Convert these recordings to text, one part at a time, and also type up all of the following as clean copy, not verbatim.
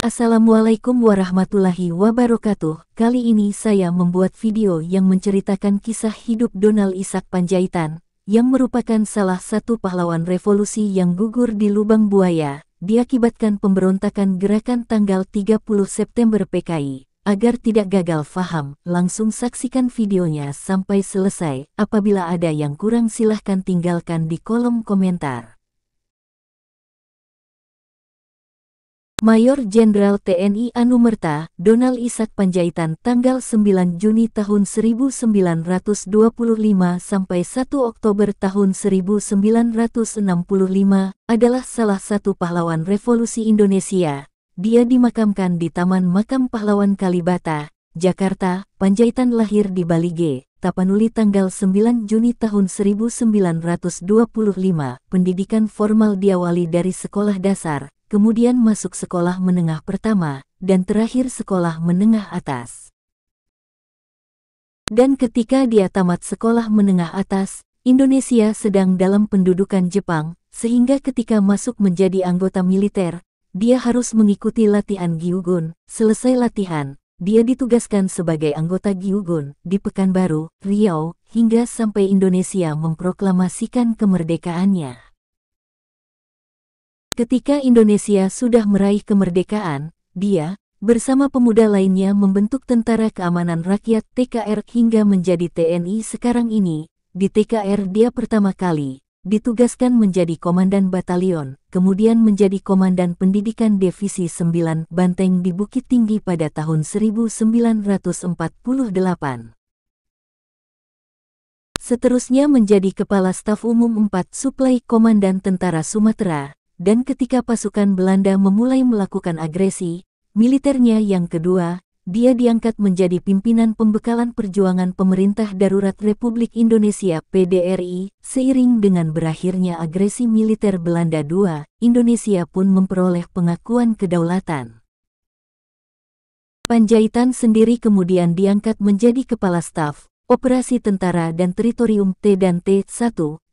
Assalamualaikum warahmatullahi wabarakatuh. Kali ini saya membuat video yang menceritakan kisah hidup Donald Isaac Pandjaitan, yang merupakan salah satu pahlawan revolusi yang gugur di lubang buaya, diakibatkan pemberontakan gerakan tanggal 30 September PKI. Agar tidak gagal faham, langsung saksikan videonya sampai selesai. Apabila ada yang kurang silahkan tinggalkan di kolom komentar. Mayor Jenderal TNI Anumerta, Donald Isaac Pandjaitan tanggal 9 Juni tahun 1925 sampai 1 Oktober tahun 1965 adalah salah satu pahlawan revolusi Indonesia. Dia dimakamkan di Taman Makam Pahlawan Kalibata, Jakarta. Pandjaitan lahir di Balige, Tapanuli tanggal 9 Juni tahun 1925. Pendidikan formal diawali dari sekolah dasar, kemudian masuk sekolah menengah pertama, dan terakhir sekolah menengah atas. Dan ketika dia tamat sekolah menengah atas, Indonesia sedang dalam pendudukan Jepang, sehingga ketika masuk menjadi anggota militer, dia harus mengikuti latihan Gyugun. Selesai latihan, dia ditugaskan sebagai anggota Gyugun di Pekanbaru, Riau, hingga sampai Indonesia memproklamasikan kemerdekaannya. Ketika Indonesia sudah meraih kemerdekaan, dia, bersama pemuda lainnya membentuk Tentara Keamanan Rakyat TKR hingga menjadi TNI sekarang ini. Di TKR dia pertama kali ditugaskan menjadi Komandan Batalion, kemudian menjadi Komandan Pendidikan Divisi 9 Banteng di Bukit Tinggi pada tahun 1948. Seterusnya menjadi Kepala Staf Umum 4 Suplai Komandan Tentara Sumatera. Dan ketika pasukan Belanda memulai melakukan agresi militernya yang kedua, dia diangkat menjadi pimpinan pembekalan perjuangan Pemerintah Darurat Republik Indonesia (PDRI). Seiring dengan berakhirnya agresi militer Belanda II, Indonesia pun memperoleh pengakuan kedaulatan. Pandjaitan sendiri kemudian diangkat menjadi Kepala Staf Operasi Tentara dan Teritorium T dan T1,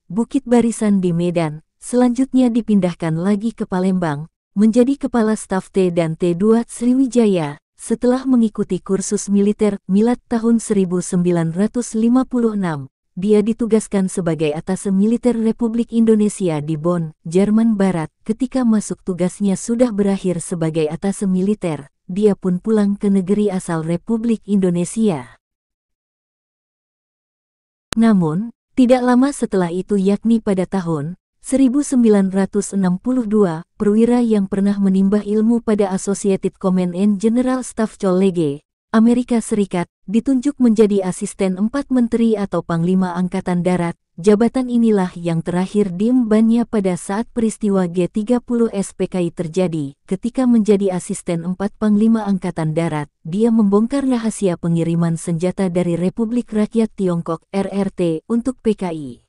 Bukit Barisan di Medan. Selanjutnya dipindahkan lagi ke Palembang, menjadi Kepala Staf T dan T2 Sriwijaya. Setelah mengikuti kursus militer Milat tahun 1956, dia ditugaskan sebagai Atase Militer Republik Indonesia di Bonn, Jerman Barat. Ketika masuk tugasnya sudah berakhir sebagai Atase Militer, dia pun pulang ke negeri asal Republik Indonesia. Namun, tidak lama setelah itu yakni pada tahun 1962, perwira yang pernah menimba ilmu pada Associated Command and General Staff College, Amerika Serikat, ditunjuk menjadi Asisten 4 Menteri atau Panglima Angkatan Darat. Jabatan inilah yang terakhir diembannya pada saat peristiwa G30 SPKI terjadi. Ketika menjadi Asisten 4 Panglima Angkatan Darat, dia membongkar rahasia pengiriman senjata dari Republik Rakyat Tiongkok (RRT) untuk PKI.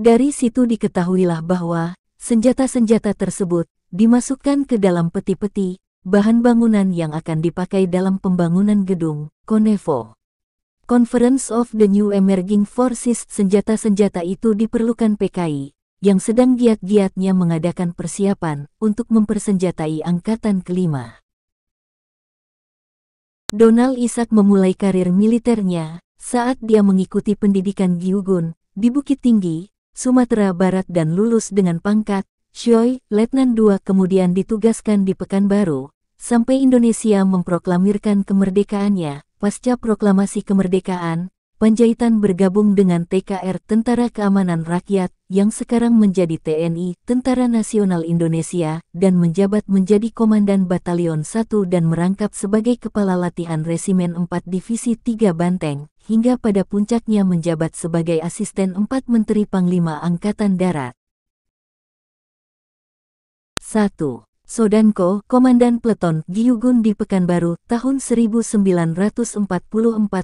Dari situ diketahuilah bahwa senjata-senjata tersebut dimasukkan ke dalam peti-peti bahan bangunan yang akan dipakai dalam pembangunan gedung Konevo. Conference of the New Emerging Forces. Senjata-senjata itu diperlukan PKI yang sedang giat-giatnya mengadakan persiapan untuk mempersenjatai angkatan kelima. Donald Isaac memulai karir militernya saat dia mengikuti pendidikan Gyugun di Bukit Tinggi, Sumatera Barat dan lulus dengan pangkat Shoy, Letnan II. Kemudian ditugaskan di Pekanbaru, sampai Indonesia memproklamirkan kemerdekaannya. Pasca proklamasi kemerdekaan, Pandjaitan bergabung dengan TKR Tentara Keamanan Rakyat, yang sekarang menjadi TNI Tentara Nasional Indonesia, dan menjabat menjadi Komandan Batalion 1 dan merangkap sebagai Kepala Latihan Resimen 4 Divisi 3 Banteng, hingga pada puncaknya menjabat sebagai Asisten 4 Menteri Panglima Angkatan Darat. 1. Sodanko, Komandan Peleton Gyugun di Pekanbaru tahun 1944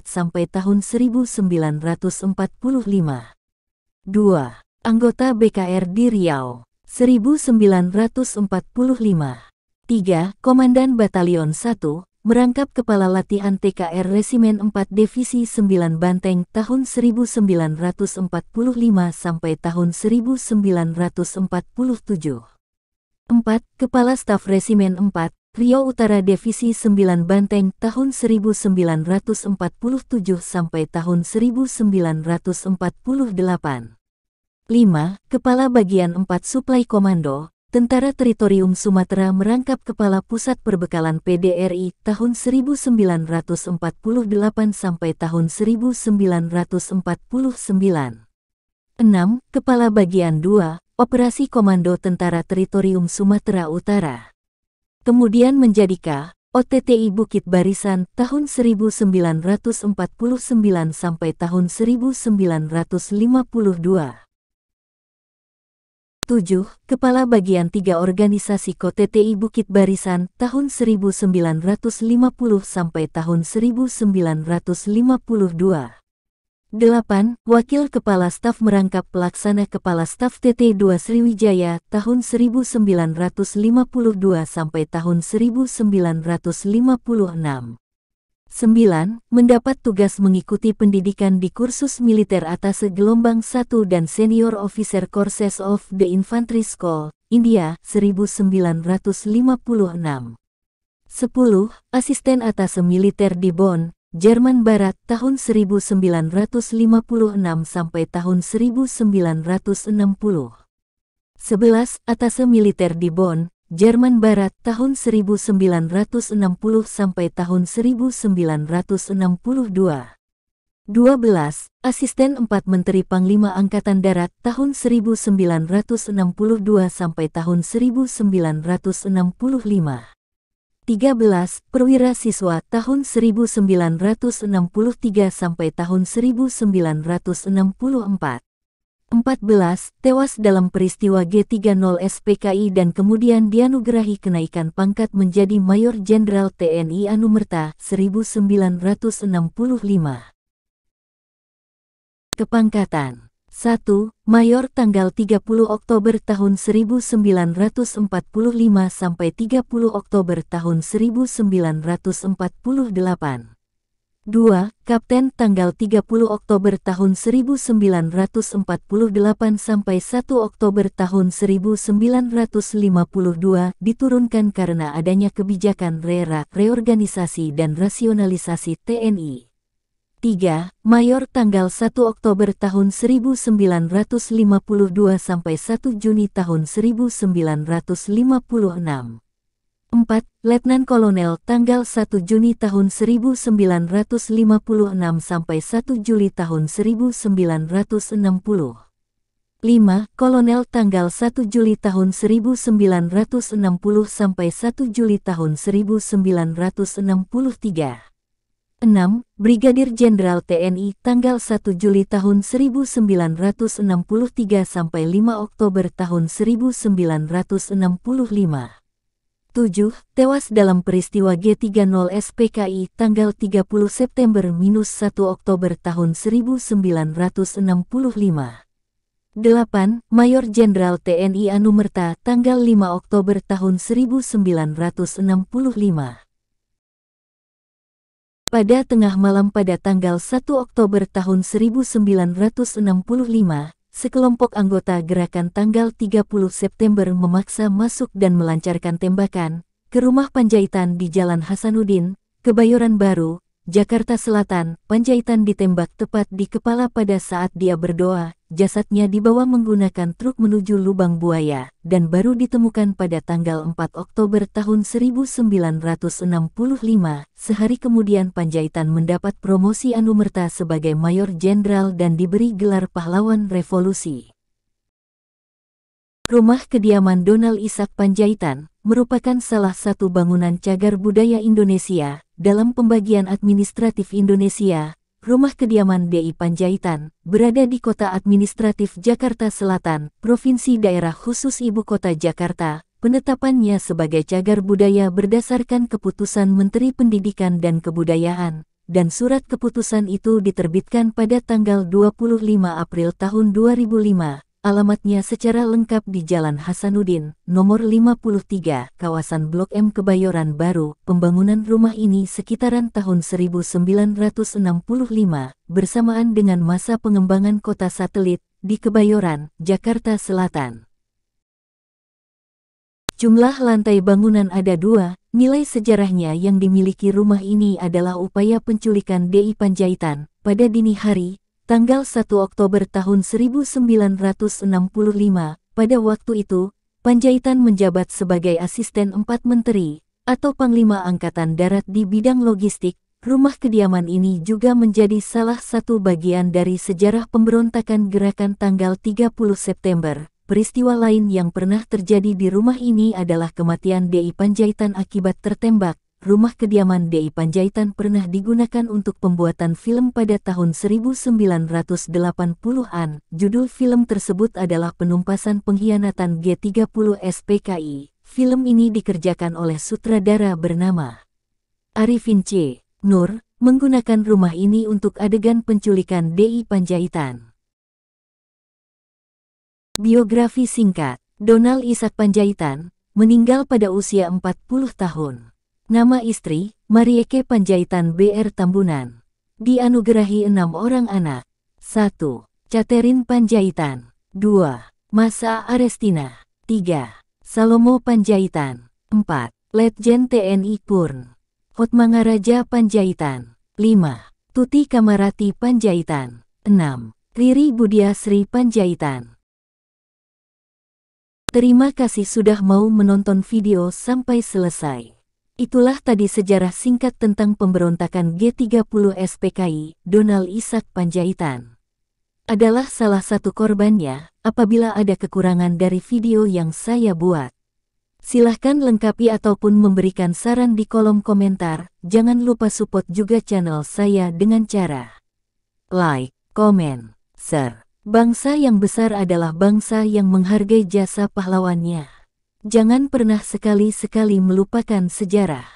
sampai tahun 1945. 2. Anggota BKR di Riau 1945. 3. Komandan Batalion 1, merangkap Kepala Latihan TKR Resimen 4 Divisi 9 Banteng tahun 1945 sampai tahun 1947. 4. Kepala Staf Resimen 4, Riau Utara Divisi 9 Banteng tahun 1947 sampai tahun 1948. 5. Kepala Bagian 4 Suplai Komando, Tentara Teritorium Sumatera merangkap Kepala Pusat Perbekalan PDRI tahun 1948 sampai tahun 1949. 6. Kepala Bagian 2, Operasi Komando Tentara Teritorium Sumatera Utara. Kemudian menjadi OTTI Bukit Barisan tahun 1949 sampai tahun 1952. 7. Kepala Bagian 3 Organisasi KOTTI Bukit Barisan tahun 1950 sampai tahun 1952. 8. Wakil Kepala Staf Merangkap Pelaksana Kepala Staf TT2 Sriwijaya tahun 1952 sampai tahun 1956. 9. Mendapat tugas mengikuti pendidikan di kursus militer atas gelombang 1 dan Senior Officer Courses of the Infantry School, India, 1956. 10. Asisten Atase Militer di Bonn, Jerman Barat tahun 1956 sampai tahun 1960. 11. Atase Militer di Bonn, Jerman Barat tahun 1960 sampai tahun 1962. 12. Asisten 4 Menteri Panglima Angkatan Darat tahun 1962 sampai tahun 1965. 13. Perwira Siswa tahun 1963 sampai tahun 1964. 14. Tewas dalam peristiwa G30 SPKI dan kemudian dianugerahi kenaikan pangkat menjadi Mayor Jenderal TNI Anumerta 1965. Kepangkatan 1. Mayor tanggal 30 Oktober tahun 1945 sampai 30 Oktober tahun 1948. 2. Kapten tanggal 30 Oktober tahun 1948 sampai 1 Oktober tahun 1952 diturunkan karena adanya kebijakan reorganisasi dan rasionalisasi TNI. 3. Mayor tanggal 1 Oktober tahun 1952 sampai 1 Juni tahun 1956. 4. Letnan Kolonel tanggal 1 Juni tahun 1956 sampai 1 Juli tahun 1960. 5. Kolonel tanggal 1 Juli tahun 1960 sampai 1 Juli tahun 1963. 6. Brigadir Jenderal TNI tanggal 1 Juli tahun 1963 sampai 5 Oktober tahun 1965. 7. Tewas dalam peristiwa G30 SPKI tanggal 30 September - 1 Oktober tahun 1965. 8. Mayor Jenderal TNI Anumerta tanggal 5 Oktober tahun 1965. Pada tengah malam pada tanggal 1 Oktober tahun 1965, sekelompok anggota gerakan tanggal 30 September memaksa masuk dan melancarkan tembakan ke rumah Panjaitan di Jalan Hasanuddin, Kebayoran Baru, Jakarta Selatan. Panjaitan ditembak tepat di kepala pada saat dia berdoa. Jasadnya dibawa menggunakan truk menuju Lubang Buaya dan baru ditemukan pada tanggal 4 Oktober tahun 1965. Sehari kemudian Panjaitan mendapat promosi Anumerta sebagai Mayor Jenderal dan diberi gelar Pahlawan Revolusi. Rumah kediaman Donald Isaac Panjaitan merupakan salah satu bangunan cagar budaya Indonesia. Dalam pembagian administratif Indonesia, Rumah Kediaman DI Panjaitan berada di Kota Administratif Jakarta Selatan, Provinsi Daerah Khusus Ibu Kota Jakarta. Penetapannya sebagai cagar budaya berdasarkan keputusan Menteri Pendidikan dan Kebudayaan, dan surat keputusan itu diterbitkan pada tanggal 25 April tahun 2005. Alamatnya secara lengkap di Jalan Hasanuddin, nomor 53, kawasan Blok M Kebayoran Baru. Pembangunan rumah ini sekitaran tahun 1965, bersamaan dengan masa pengembangan kota satelit di Kebayoran, Jakarta Selatan. Jumlah lantai bangunan ada 2, nilai sejarahnya yang dimiliki rumah ini adalah upaya penculikan DI Panjaitan. Pada dini hari, tanggal 1 Oktober tahun 1965, pada waktu itu, Panjaitan menjabat sebagai asisten 4 menteri, atau Panglima Angkatan Darat di bidang logistik. Rumah kediaman ini juga menjadi salah satu bagian dari sejarah pemberontakan gerakan tanggal 30 September. Peristiwa lain yang pernah terjadi di rumah ini adalah kematian DI Panjaitan akibat tertembak. Rumah kediaman DI Panjaitan pernah digunakan untuk pembuatan film pada tahun 1980-an. Judul film tersebut adalah Penumpasan Pengkhianatan G30 SPKI. Film ini dikerjakan oleh sutradara bernama Arifin C. Nur, menggunakan rumah ini untuk adegan penculikan DI Panjaitan. Biografi singkat, Donald Ishak Panjaitan, meninggal pada usia 40 tahun. Nama istri, Marieke Panjaitan BR Tambunan. Dianugerahi 6 orang anak. 1. Catherine Panjaitan. 2. Masa Arestina. 3. Salomo Panjaitan. 4. Letjen TNI Purn Hotmangaraja Panjaitan. 5. Tuti Kamarati Panjaitan. 6. Riri Budiasri Panjaitan. Terima kasih sudah mau menonton video sampai selesai. Itulah tadi sejarah singkat tentang pemberontakan G30 SPKI. Donald Ishak Panjaitan adalah salah satu korbannya. Apabila ada kekurangan dari video yang saya buat, silahkan lengkapi ataupun memberikan saran di kolom komentar. Jangan lupa support juga channel saya dengan cara like, komen, share. Bangsa yang besar adalah bangsa yang menghargai jasa pahlawannya. Jangan pernah sekali-sekali melupakan sejarah.